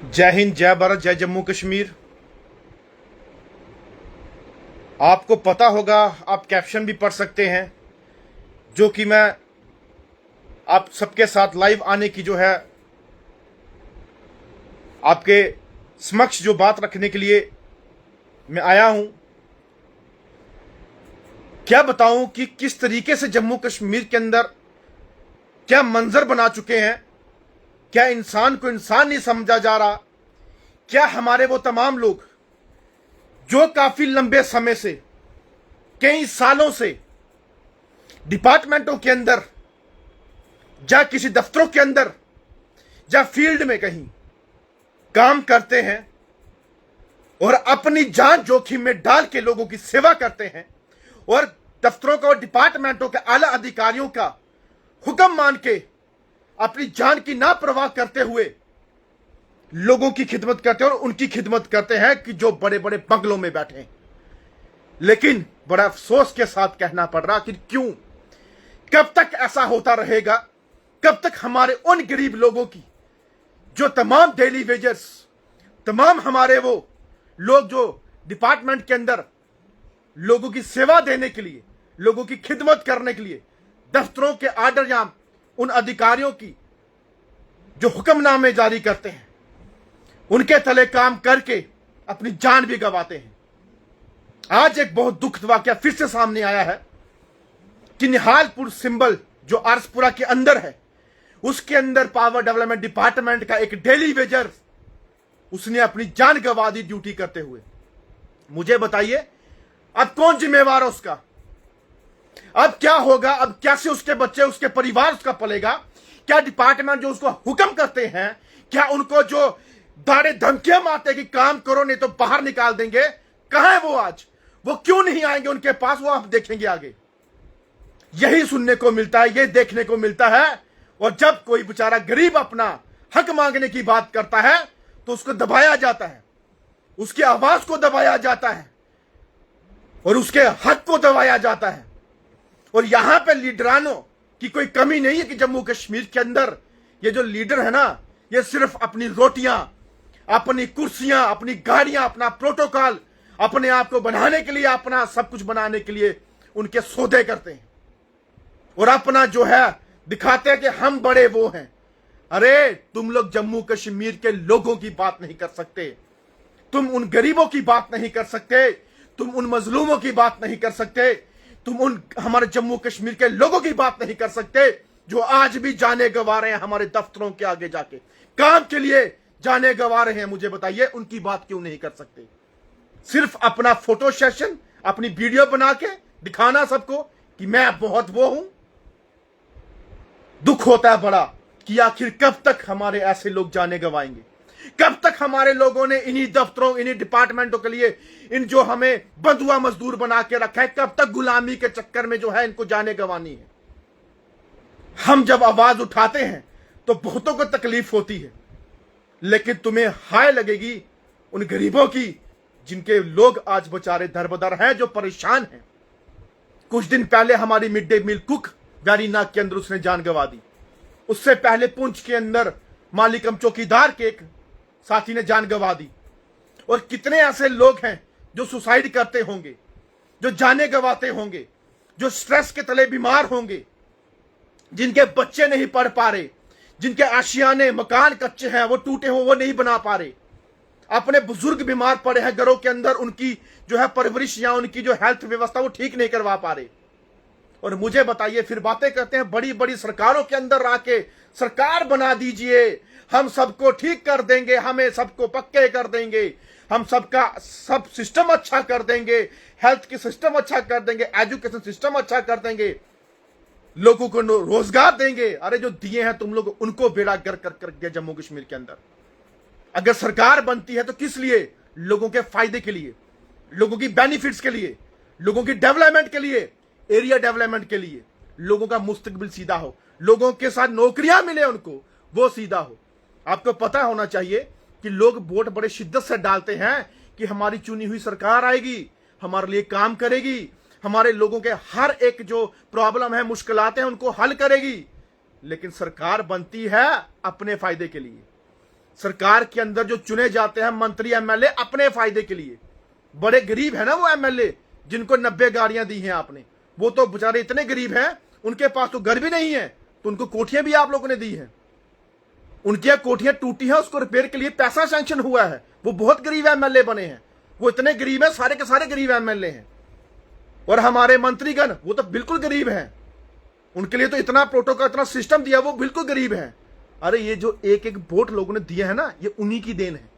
जय हिंद, जय भारत, जय जम्मू कश्मीर। आपको पता होगा, आप कैप्शन भी पढ़ सकते हैं, जो कि मैं आप सबके साथ लाइव आने की जो है आपके समक्ष जो बात रखने के लिए मैं आया हूं। क्या बताऊं कि किस तरीके से जम्मू कश्मीर के अंदर क्या मंजर बना चुके हैं। क्या इंसान को इंसान नहीं समझा जा रहा? क्या हमारे वो तमाम लोग जो काफी लंबे समय से, कई सालों से डिपार्टमेंटों के अंदर या किसी दफ्तरों के अंदर या फील्ड में कहीं काम करते हैं और अपनी जान जोखिम में डाल के लोगों की सेवा करते हैं और दफ्तरों का और डिपार्टमेंटों के आला अधिकारियों का हुक्म मान के अपनी जान की ना परवाह करते हुए लोगों की खिदमत करते हैं और उनकी खिदमत करते हैं कि जो बड़े बड़े बंगलों में बैठे हैं। लेकिन बड़ा अफसोस के साथ कहना पड़ रहा कि क्यों, कब तक ऐसा होता रहेगा? कब तक हमारे उन गरीब लोगों की जो तमाम डेली वेजर्स, तमाम हमारे वो लोग जो डिपार्टमेंट के अंदर लोगों की सेवा देने के लिए, लोगों की खिदमत करने के लिए दफ्तरों के आर्डर या उन अधिकारियों की जो हुक्मनामे जारी करते हैं उनके तले काम करके अपनी जान भी गंवाते हैं। आज एक बहुत दुखद वाकया फिर से सामने आया है कि निहालपुर सिंबल जो आरसपुरा के अंदर है, उसके अंदर पावर डेवलपमेंट डिपार्टमेंट का एक डेली वेजर उसने अपनी जान गंवा दी ड्यूटी करते हुए। मुझे बताइए, अब कौन जिम्मेवार है उसका? अब क्या होगा? अब कैसे उसके बच्चे, उसके परिवार उसका पलेगा? क्या डिपार्टमेंट जो उसको हुक्म करते हैं, क्या उनको जो दाड़े धमकियां मारते कि काम करो नहीं तो बाहर निकाल देंगे, कहां है वो आज? वो क्यों नहीं आएंगे उनके पास? वो आप देखेंगे आगे। यही सुनने को मिलता है, ये देखने को मिलता है। और जब कोई बेचारा गरीब अपना हक मांगने की बात करता है तो उसको दबाया जाता है, उसकी आवाज को दबाया जाता है और उसके हक को दबाया जाता है। और यहां पे लीडरानों की कोई कमी नहीं है कि जम्मू कश्मीर के अंदर ये जो लीडर है ना, ये सिर्फ अपनी रोटियां, अपनी कुर्सियां, अपनी गाड़ियां, अपना प्रोटोकॉल अपने आप को बनाने के लिए, अपना सब कुछ बनाने के लिए उनके सौदे करते हैं और अपना जो है दिखाते हैं कि हम बड़े वो हैं। अरे तुम लोग जम्मू कश्मीर के लोगों की बात नहीं कर सकते, तुम उन गरीबों की बात नहीं कर सकते, तुम उन मजलूमों की बात नहीं कर सकते, तुम उन हमारे जम्मू कश्मीर के लोगों की बात नहीं कर सकते जो आज भी जाने गंवा रहे हैं हमारे दफ्तरों के आगे जाके काम के लिए जाने गंवा रहे हैं। मुझे बताइए, उनकी बात क्यों नहीं कर सकते? सिर्फ अपना फोटो सेशन, अपनी वीडियो बना के दिखाना सबको कि मैं बहुत वो हूं। दुख होता है बड़ा कि आखिर कब तक हमारे ऐसे लोग जाने गंवाएंगे? कब तक हमारे लोगों ने इन्हीं दफ्तरों, इन्हीं डिपार्टमेंटों के लिए इन जो हमें बंधुआ मजदूर बना के रखा है, कब तक गुलामी के चक्कर में जो है इनको जाने गंवानी है? हम जब आवाज उठाते हैं तो बहुतों को तकलीफ होती है, लेकिन तुम्हें हाय लगेगी उन गरीबों की जिनके लोग आज बेचारे दरबदर हैं, जो परेशान हैं। कुछ दिन पहले हमारी मिड डे मील कुक वैरीनाग के अंदर उसने जान गंवा दी। उससे पहले पुंछ के अंदर मालिकम चौकीदार के एक साथी ने जान गंवा दी। और कितने ऐसे लोग हैं जो सुसाइड करते होंगे, जो जाने गंवाते होंगे, जो स्ट्रेस के तले बीमार होंगे, जिनके बच्चे नहीं पढ़ पा रहे, जिनके आशियाने मकान कच्चे हैं, वो टूटे हो, वो नहीं बना पा रहे, अपने बुजुर्ग बीमार पड़े हैं घरों के अंदर, उनकी जो है परवरिश या उनकी जो हेल्थ व्यवस्था वो ठीक नहीं करवा पा रहे। और मुझे बताइए, फिर बातें करते हैं बड़ी बड़ी सरकारों के अंदर आके, सरकार बना दीजिए, हम सबको ठीक कर देंगे, हमें सबको पक्के कर देंगे, हम सबका सब सिस्टम अच्छा कर देंगे, हेल्थ की सिस्टम अच्छा कर देंगे, एजुकेशन सिस्टम अच्छा कर देंगे, लोगों को रोजगार देंगे। अरे जो दिए हैं तुम लोग, उनको बेड़ा गर्क कर दिया जम्मू कश्मीर के अंदर। अगर सरकार बनती है तो किस लिए? लोगों के फायदे के लिए, लोगों की बेनिफिट्स के लिए, लोगों की डेवलपमेंट के लिए, एरिया डेवलपमेंट के लिए, लोगों का मुस्तकबिल सीधा हो, लोगों के साथ नौकरियां मिले उनको, वो सीधा हो। आपको पता होना चाहिए कि लोग वोट बड़े शिद्दत से डालते हैं कि हमारी चुनी हुई सरकार आएगी, हमारे लिए काम करेगी, हमारे लोगों के हर एक जो प्रॉब्लम है, मुश्किलात हैं, उनको हल करेगी। लेकिन सरकार बनती है अपने फायदे के लिए, सरकार के अंदर जो चुने जाते हैं मंत्री एमएलए अपने फायदे के लिए। बड़े गरीब है ना वो एमएलए जिनको 90 गाड़ियां दी हैं आपने, वो तो बेचारे इतने गरीब हैं उनके पास तो घर भी नहीं है, तो उनको कोठियां भी आप लोगों ने दी हैं। उनकी कोठियां टूटी हैं, उसको रिपेयर के लिए पैसा सैंक्शन हुआ है। वो बहुत गरीब एमएलए बने हैं, वो इतने गरीब हैं, सारे के सारे गरीब एमएलए हैं। और हमारे मंत्रीगण वो तो बिल्कुल गरीब हैं, उनके लिए तो इतना प्रोटोकॉल इतना सिस्टम दिया, वो बिल्कुल गरीब हैं। अरे ये जो एक एक वोट लोगों ने दिया है ना, ये उन्हीं की देन है।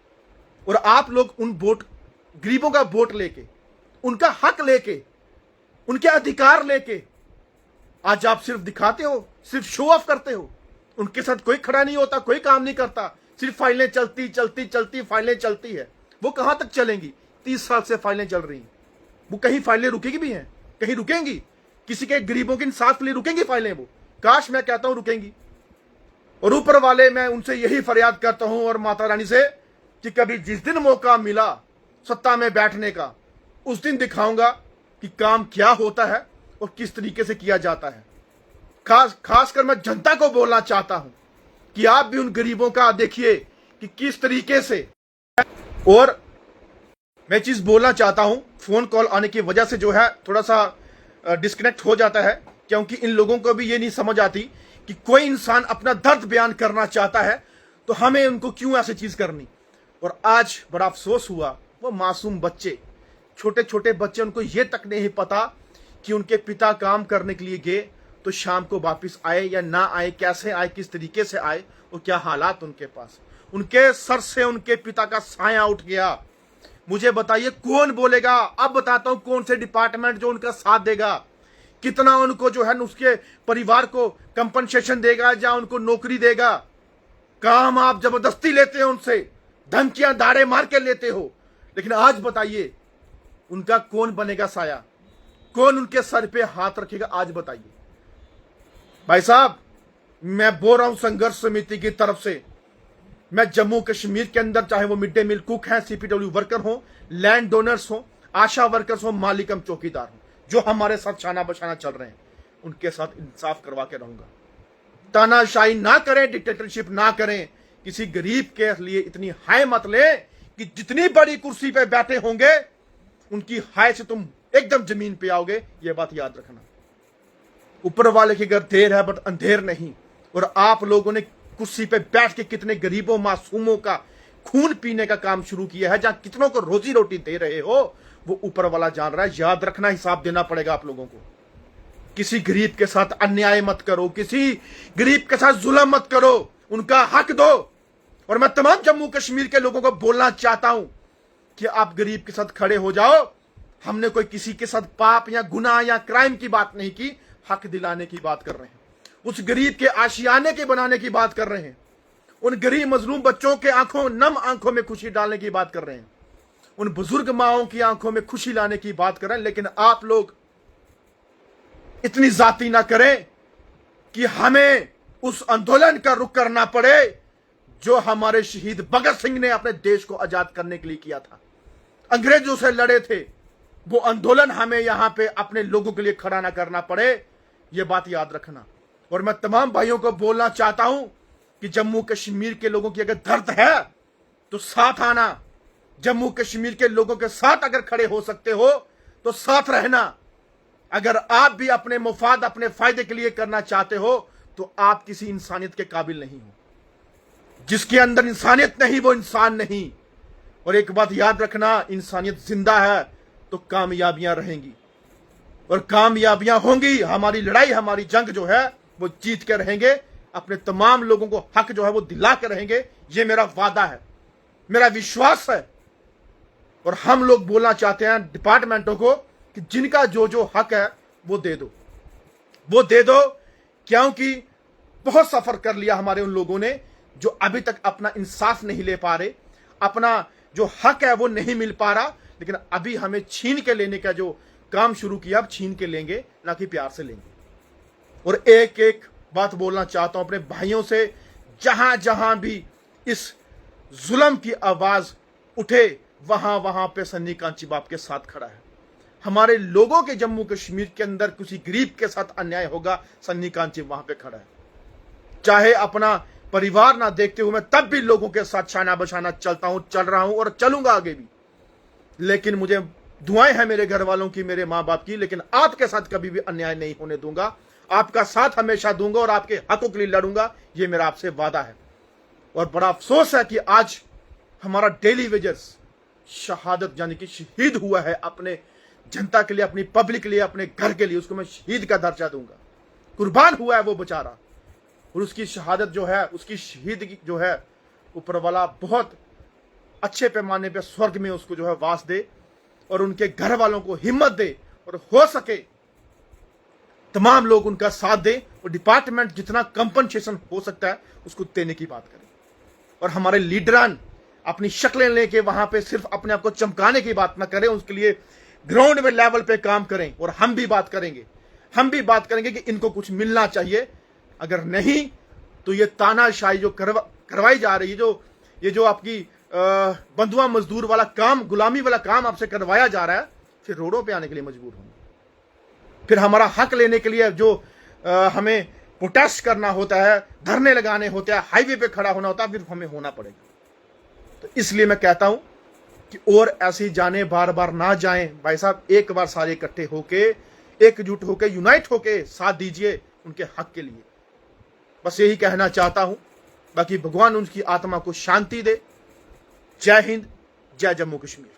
और आप लोग उन वोट, गरीबों का वोट लेके, उनका हक लेके, उनके अधिकार लेके आज आप सिर्फ दिखाते हो, सिर्फ शो ऑफ करते हो। उनके साथ कोई खड़ा नहीं होता, कोई काम नहीं करता, सिर्फ फाइलें चलती चलती चलती फाइलें चलती है। वो कहां तक चलेंगी? 30 साल से फाइलें चल रही हैं, वो कहीं फाइलें रुकेगी भी हैं? कहीं रुकेंगी? किसी के गरीबों के इंसाफ के लिए रुकेंगी फाइलें? वो काश, मैं कहता हूं रुकेंगी। और ऊपर वाले, मैं उनसे यही फरियाद करता हूं और माता रानी से कि कभी जिस दिन मौका मिला सत्ता में बैठने का, उस दिन दिखाऊंगा कि काम क्या होता है और किस तरीके से किया जाता है। खासकर मैं जनता को बोलना चाहता हूं कि आप भी उन गरीबों का देखिए कि किस तरीके से। और मैं चीज बोलना चाहता हूं, फोन कॉल आने की वजह से जो है थोड़ा सा डिस्कनेक्ट हो जाता है, क्योंकि इन लोगों को भी ये नहीं समझ आती कि कोई इंसान अपना दर्द बयान करना चाहता है तो हमें उनको क्यों ऐसी चीज करनी। और आज बड़ा अफसोस हुआ, वो मासूम बच्चे, छोटे छोटे बच्चे, उनको ये तक नहीं पता कि उनके पिता काम करने के लिए गए तो शाम को वापस आए या ना आए, कैसे आए, किस तरीके से आए और क्या हालात उनके पास। उनके सर से उनके पिता का साया उठ गया। मुझे बताइए कौन बोलेगा? अब बताता हूं कौन से डिपार्टमेंट जो उनका साथ देगा, कितना उनको जो है उसके परिवार को कंपनसेशन देगा या उनको नौकरी देगा। काम आप जबरदस्ती लेते हो उनसे, धमकियां दाड़े मार के लेते हो, लेकिन आज बताइए उनका कौन बनेगा साया? कौन उनके सर पे हाथ रखेगा? आज बताइए। भाई साहब, मैं बोल रहा हूं संघर्ष समिति की तरफ से, मैं जम्मू कश्मीर के अंदर, चाहे वो मिड डे मील कुक हैं, सीपीडब्ल्यू वर्कर हो, लैंड डोनर्स हो, आशा वर्कर्स हो, मालिकम चौकीदार हो, जो हमारे साथ शाना बशाना चल रहे हैं, उनके साथ इंसाफ करवा के रहूंगा। तानाशाही ना करें, डिक्टेटरशिप ना करें, किसी गरीब के लिए इतनी हाय मत ले कि जितनी बड़ी कुर्सी पे बैठे होंगे उनकी हाय से तुम एकदम जमीन पे आओगे। ये बात याद रखना। ऊपर वाले की घर देर है बट अंधेर नहीं। और आप लोगों ने कुर्सी पे बैठ के कितने गरीबों मासूमों का खून पीने का काम शुरू किया है, जहां कितनों को रोजी रोटी दे रहे हो, वो ऊपर वाला जान रहा है। याद रखना, हिसाब देना पड़ेगा आप लोगों को। किसी गरीब के साथ अन्याय मत करो, किसी गरीब के साथ जुल्म मत करो, उनका हक दो। और मैं तमाम जम्मू कश्मीर के लोगों को बोलना चाहता हूं कि आप गरीब के साथ खड़े हो जाओ। हमने कोई किसी के साथ पाप या गुनाह या क्राइम की बात नहीं की, हक दिलाने की बात कर रहे हैं। उस गरीब के आशियाने के बनाने की बात कर रहे हैं। उन गरीब मजलूम बच्चों के आंखों, नम आंखों में खुशी डालने की बात कर रहे हैं। उन बुजुर्ग माओं की आंखों में खुशी लाने की बात कर रहे हैं। लेकिन आप लोग इतनी जाती ना करें कि हमें उस आंदोलन का रुख करना पड़े जो हमारे शहीद भगत सिंह ने अपने देश को आजाद करने के लिए किया था। अंग्रेजों से लड़े थे, वो आंदोलन हमें यहां पे अपने लोगों के लिए खड़ा ना करना पड़े। ये बात याद रखना। और मैं तमाम भाइयों को बोलना चाहता हूं कि जम्मू कश्मीर के लोगों की अगर दर्द है तो साथ आना। जम्मू कश्मीर के लोगों के साथ अगर खड़े हो सकते हो तो साथ रहना। अगर आप भी अपने मुफाद, अपने फायदे के लिए करना चाहते हो तो आप किसी इंसानियत के काबिल नहीं हो। जिसके अंदर इंसानियत नहीं वो इंसान नहीं। और एक बात याद रखना, इंसानियत जिंदा है तो कामयाबियां रहेंगी और कामयाबियां होंगी। हमारी लड़ाई, हमारी जंग जो है वो जीत के रहेंगे। अपने तमाम लोगों को हक जो है वो दिला के रहेंगे। ये मेरा वादा है, मेरा विश्वास है। और हम लोग बोलना चाहते हैं डिपार्टमेंटों को कि जिनका जो जो हक है वो दे दो, वो दे दो। क्योंकि बहुत सफर कर लिया हमारे उन लोगों ने जो अभी तक अपना इंसाफ नहीं ले पा रहे, अपना जो हक है वो नहीं मिल पा रहा। लेकिन अभी हमें छीन के लेने का जो काम शुरू किया, अब छीन के लेंगे, ना कि प्यार से लेंगे। और एक एक बात बोलना चाहता हूं अपने भाइयों से, जहां जहां भी इस जुल्म की आवाज उठे वहां वहां पे सन्नी कांची बाप के साथ खड़ा है। हमारे लोगों के जम्मू कश्मीर के अंदर किसी गरीब के साथ अन्याय होगा, सन्नी कांची वहां पे खड़ा है। चाहे अपना परिवार ना देखते हुए मैं तब भी लोगों के साथ शाना बशाना चलता हूं, चल रहा हूं और चलूंगा आगे भी। लेकिन मुझे दुआएं हैं मेरे घर वालों की, मेरे मां बाप की, लेकिन आपके साथ कभी भी अन्याय नहीं होने दूंगा। आपका साथ हमेशा दूंगा और आपके हकों के लिए लड़ूंगा, ये मेरा आपसे वादा है। और बड़ा अफसोस है कि आज हमारा डेली वेजर्स शहादत यानी कि शहीद हुआ है अपने जनता के लिए, अपनी पब्लिक के लिए, अपने घर के लिए। उसको मैं शहीद का दर्जा दूंगा। कुर्बान हुआ है वो बेचारा, और उसकी शहादत जो है, उसकी शहीद जो है, ऊपर वाला बहुत अच्छे पैमाने पे स्वर्ग में उसको जो है वास दे, और उनके घर वालों को हिम्मत दे, और हो सके तमाम लोग उनका साथ दें, और डिपार्टमेंट जितना कंपनसेशन हो सकता है उसको देने की बात करें। और हमारे लीडरान अपनी शक्लें लेके वहां पे सिर्फ अपने आप को चमकाने की बात ना करें, उसके लिए ग्राउंड में लेवल पे काम करें। और हम भी बात करेंगे कि इनको कुछ मिलना चाहिए। अगर नहीं तो ये तानाशाही जो करवाई जा रही है, ये जो आपकी बंधुआ मजदूर वाला काम, गुलामी वाला काम आपसे करवाया जा रहा है, फिर रोडों पे आने के लिए मजबूर होंगे। फिर हमारा हक लेने के लिए जो हमें प्रोटेस्ट करना होता है, धरने लगाने होते हैं, हाईवे पे खड़ा होना होता है, फिर हमें होना पड़ेगा। तो इसलिए मैं कहता हूं कि और ऐसी जाने बार बार ना जाएं। भाई साहब, एक बार सारे इकट्ठे होके, एकजुट होके, यूनाइट होके साथ दीजिए उनके हक के लिए। बस यही कहना चाहता हूं। बाकी भगवान उनकी आत्मा को शांति दे। जय हिंद, जय जम्मू कश्मीर।